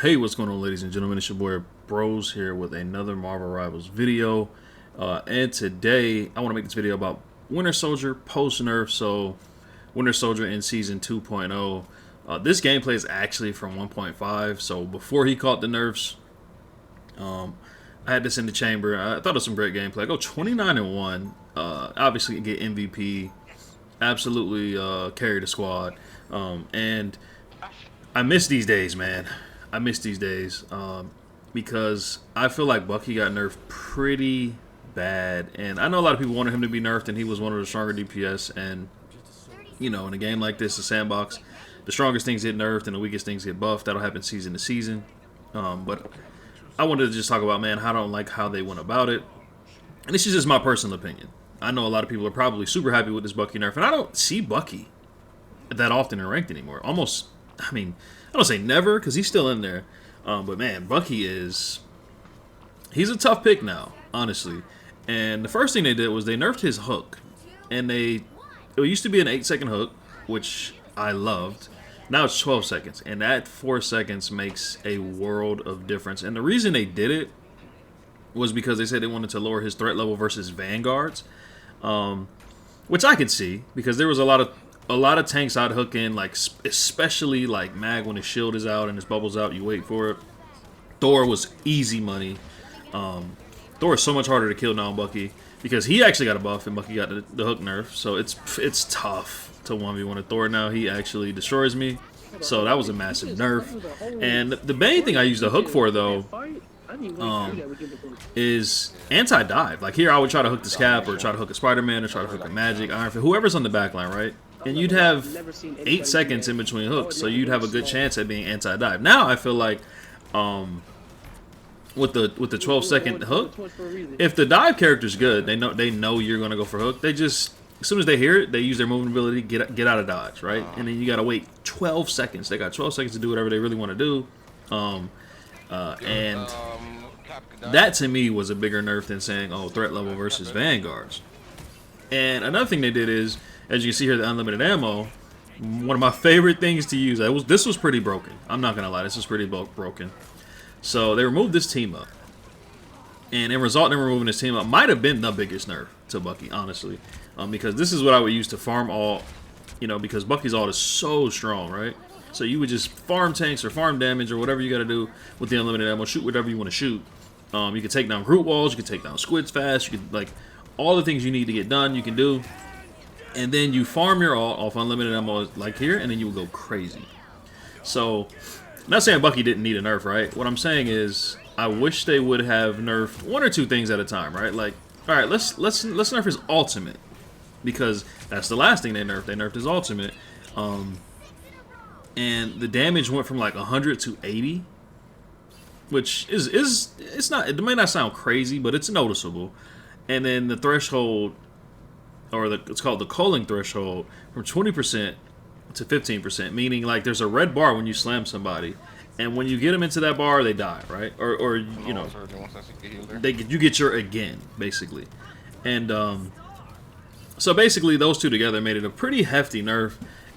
Hey, what's going on, ladies and gentlemen? It's your boy Bros here with another Marvel Rivals video. And today, I want to make this video about Winter Soldier post-nerf. So, Winter Soldier in Season 2.0. This gameplay is actually from 1.5. So, before he caught the nerfs, I had this in the chamber. I thought it was some great gameplay. I go 29-1. Obviously, get MVP. Absolutely carry the squad. And I miss these days, man. I miss these days because I feel like Bucky got nerfed pretty bad, and I know a lot of people wanted him to be nerfed, and he was one of the stronger DPS. And you know, in a game like this, the sandbox, the strongest things get nerfed and the weakest things get buffed. That'll happen season to season. But I wanted to just talk about, man, I don't like how they went about it, and this is just my personal opinion. I know a lot of people are probably super happy with this Bucky nerf, and I don't see Bucky that often in ranked anymore. Almost, I mean, I don't say never because he's still in there, but man, Bucky he's a tough pick now, honestly. And the first thing they did was they nerfed his hook, and it used to be an 8-second hook, which I loved. Now it's 12 seconds, and that 4 seconds makes a world of difference. And the reason they did it was because they said they wanted to lower his threat level versus vanguards, which I could see because there was a lot of tanks I'd hook in, like especially like Mag when his shield is out and his bubble's out, you wait for it. Thor was easy money. Thor is so much harder to kill now on Bucky because he actually got a buff and Bucky got the hook nerf, so it's tough to 1v1 a Thor now. He actually destroys me, so that was a massive nerf. And the main thing I use the hook for though is anti-dive. Like here I would try to hook this Cap or try to hook a Spider-Man or try to hook a Magic, Iron Fist, whoever's on the back line, right? And you'd have 8 seconds in between hooks, so you'd have a good chance at being anti-dive. Now I feel like with the 12-second hook, if the dive character's good, they know you're gonna go for hook. They just, as soon as they hear it, they use their movement ability, get out of dodge, right? And then you gotta wait 12 seconds. They got 12 seconds to do whatever they really want to do. And that to me was a bigger nerf than saying, oh, threat level versus vanguards. And another thing they did is, as you can see here, the unlimited ammo, one of my favorite things to use. This was pretty broken. I'm not gonna lie, this was pretty broken. So they removed this team up, and in result in removing this team up, might have been the biggest nerf to Bucky, honestly, because this is what I would use to farm ult, you know, because Bucky's ult is so strong, right? So you would just farm tanks or farm damage or whatever you got to do with the unlimited ammo, shoot whatever you want to shoot. You can take down Groot walls, you can take down squids fast, you can, like, all the things you need to get done, you can do. And then you farm your ult off unlimited ammo like here, and then you will go crazy. So, I'm not saying Bucky didn't need a nerf, right? What I'm saying is, I wish they would have nerfed one or two things at a time, right? Like, all right, let's nerf his ultimate, because that's the last thing they nerfed. They nerfed his ultimate, and the damage went from like 100 to 80, which it's not. It may not sound crazy, but it's noticeable. And then the threshold, or it's called the culling threshold, from 20% to 15%, meaning like there's a red bar when you slam somebody, and when you get them into that bar, they die, right? Or you know, you get your again, basically. And so basically those two together made it a pretty hefty nerf,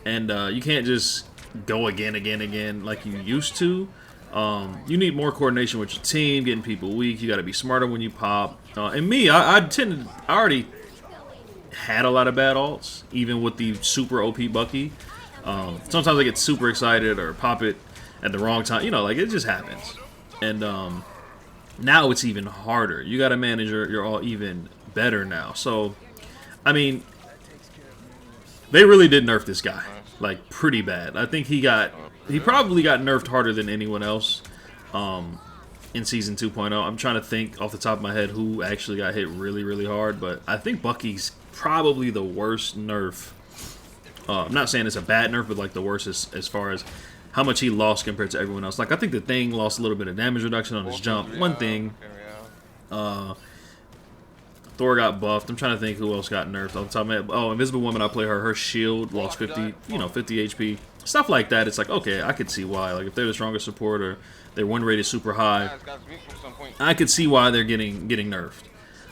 and you can't just go again like you used to. You need more coordination with your team, getting people weak. You got to be smarter when you pop. And me, I already had a lot of bad ults, even with the super OP Bucky. Sometimes I get super excited or pop it at the wrong time. You know, like, it just happens. And now it's even harder. You got to manage your ult even better now. So, I mean, they really did nerf this guy, like, pretty bad. I think he probably got nerfed harder than anyone else in Season 2.0. I'm trying to think off the top of my head who actually got hit really, really hard, but I think Bucky's probably the worst nerf. I'm not saying it's a bad nerf, but like the worst as far as how much he lost compared to everyone else. Like, I think the Thing lost a little bit of damage reduction on his jump. One thing. Thor got buffed. I'm trying to think who else got nerfed off the top of my head. Oh, Invisible Woman, I play her. Her shield lost 50 HP. Stuff like that. It's like, okay, I could see why. Like, if they're the strongest support or their win rate is super high, I could see why they're getting nerfed.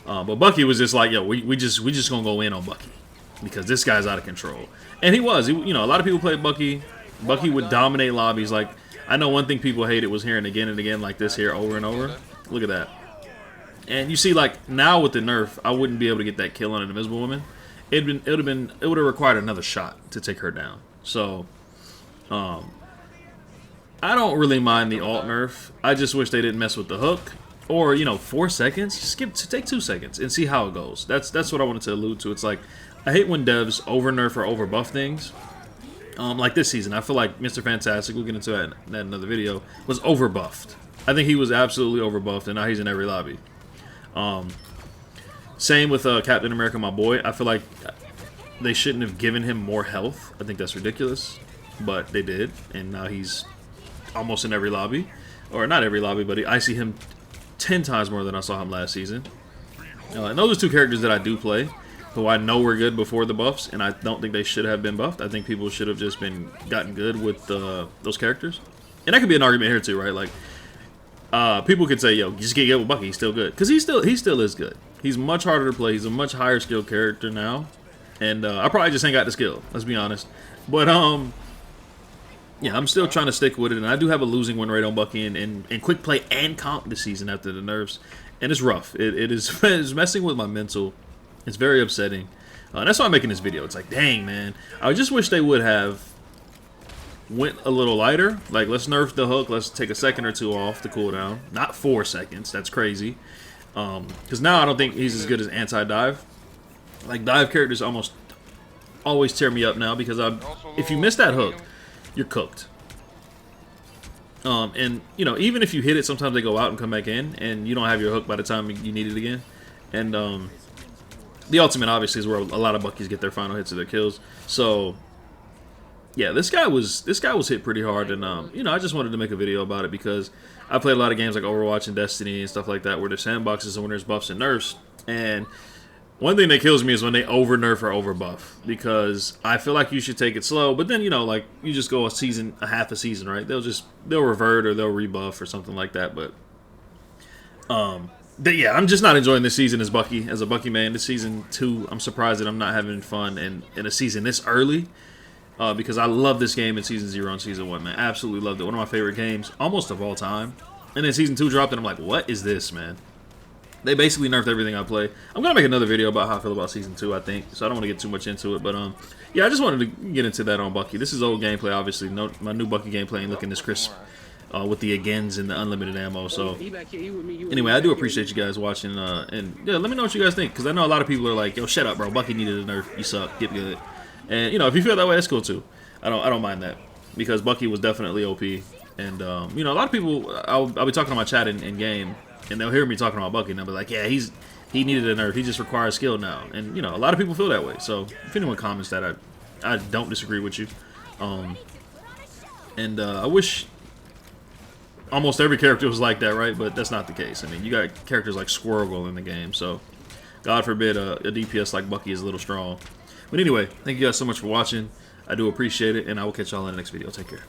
But Bucky was just like, yo, we just gonna go in on Bucky because this guy's out of control. And he was. You know, a lot of people played Bucky. Bucky would dominate lobbies. Like, I know one thing people hated was hearing again and again like this here over and over. Look at that. And you see, like, now with the nerf, I wouldn't be able to get that kill on an Invisible Woman. It would have required another shot to take her down. So, I don't really mind the alt nerf. I just wish they didn't mess with the hook. Or, you know, 4 seconds. Just take 2 seconds and see how it goes. That's what I wanted to allude to. It's like, I hate when devs over nerf or over buff things. Like this season, I feel like Mr. Fantastic, we'll get into that in another video, was over buffed. I think he was absolutely over buffed, and now he's in every lobby. Same with Captain America, my boy. I feel like they shouldn't have given him more health. I think that's ridiculous, but they did, and now he's almost in every lobby, or not every lobby, but I see him 10 times more than I saw him last season. And those are two characters that I do play, who I know were good before the buffs, and I don't think they should have been buffed. I think people should have just gotten good with those characters, and that could be an argument here too, right? Like. People could say, yo, just get with Bucky, he's still good. Because he still is good. He's much harder to play. He's a much higher skill character now. And I probably just ain't got the skill, let's be honest. But, yeah, I'm still trying to stick with it. And I do have a losing win rate on Bucky in quick play and comp this season after the nerfs. And it's rough. It is it's messing with my mental. It's very upsetting. And that's why I'm making this video. It's like, dang, man. I just wish they would have went a little lighter. Like, let's nerf the hook. Let's take a second or two off the cooldown. Not 4 seconds. That's crazy. Because now I don't think he's as good as anti-dive. Like, dive characters almost always tear me up now because if you miss that hook, you're cooked. And, you know, even if you hit it, sometimes they go out and come back in, and you don't have your hook by the time you need it again. And the ultimate, obviously, is where a lot of Buckies get their final hits of their kills. So yeah, this guy was hit pretty hard, and you know, I just wanted to make a video about it because I played a lot of games like Overwatch and Destiny and stuff like that where there's sandboxes and when there's buffs and nerfs. And one thing that kills me is when they over nerf or over buff, because I feel like you should take it slow. But then, you know, like, you just go a half a season, right? They'll revert or they'll rebuff or something like that. But yeah, I'm just not enjoying this season as a Bucky man. This season 2, I'm surprised that I'm not having fun in a season this early. Because I love this game in Season 0 and Season 1, man. Absolutely loved it. One of my favorite games, almost of all time. And then Season 2 dropped, and I'm like, what is this, man? They basically nerfed everything I play. I'm going to make another video about how I feel about Season 2, I think. So I don't want to get too much into it. But, yeah, I just wanted to get into that on Bucky. This is old gameplay, obviously. My new Bucky gameplay ain't looking this crisp with the agains and the unlimited ammo. So, anyway, I do appreciate you guys watching. And, yeah, let me know what you guys think. Because I know a lot of people are like, yo, shut up, bro. Bucky needed a nerf. You suck. Get good. And, you know, if you feel that way, that's cool too. I don't mind that, because Bucky was definitely OP. And you know, a lot of people, I'll be talking on my chat in game, and they'll hear me talking about Bucky, and they'll be like, yeah, he needed a nerf. He just requires skill now. And, you know, a lot of people feel that way. So if anyone comments that, I don't disagree with you. And I wish almost every character was like that, right? But that's not the case. I mean, you got characters like Squirrel in the game, so God forbid a DPS like Bucky is a little strong. But anyway, thank you guys so much for watching. I do appreciate it, and I will catch y'all in the next video. Take care.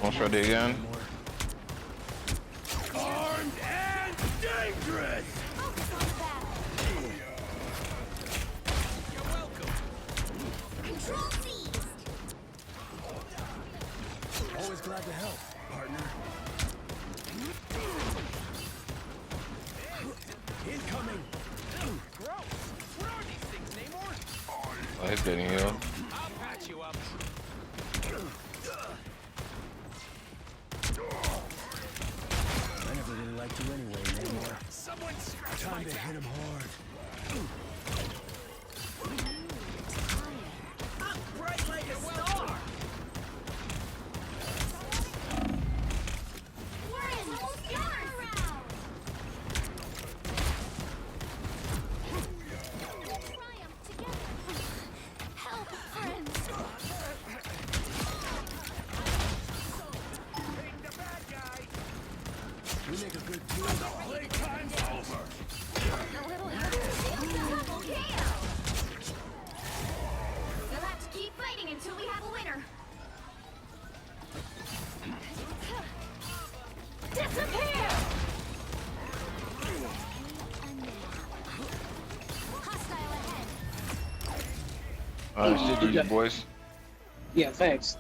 I'll try it again. Armed and dangerous. You're welcome. Control seized. Always glad to help, partner. Incoming. Gross. What are these things, Namor? Oh, he's getting healed. I'll patch you up. I never really liked you anyway, Namor. Someone scratch my back. Time to hit him hard. I'm bright like a star. We're in full force. Triumph together. Help, friends. We make a good team. Playtime's over. A little double KO. We'll have to keep fighting until we have a winner. Disappear! Hostile ahead. GG, boys. Yeah, thanks.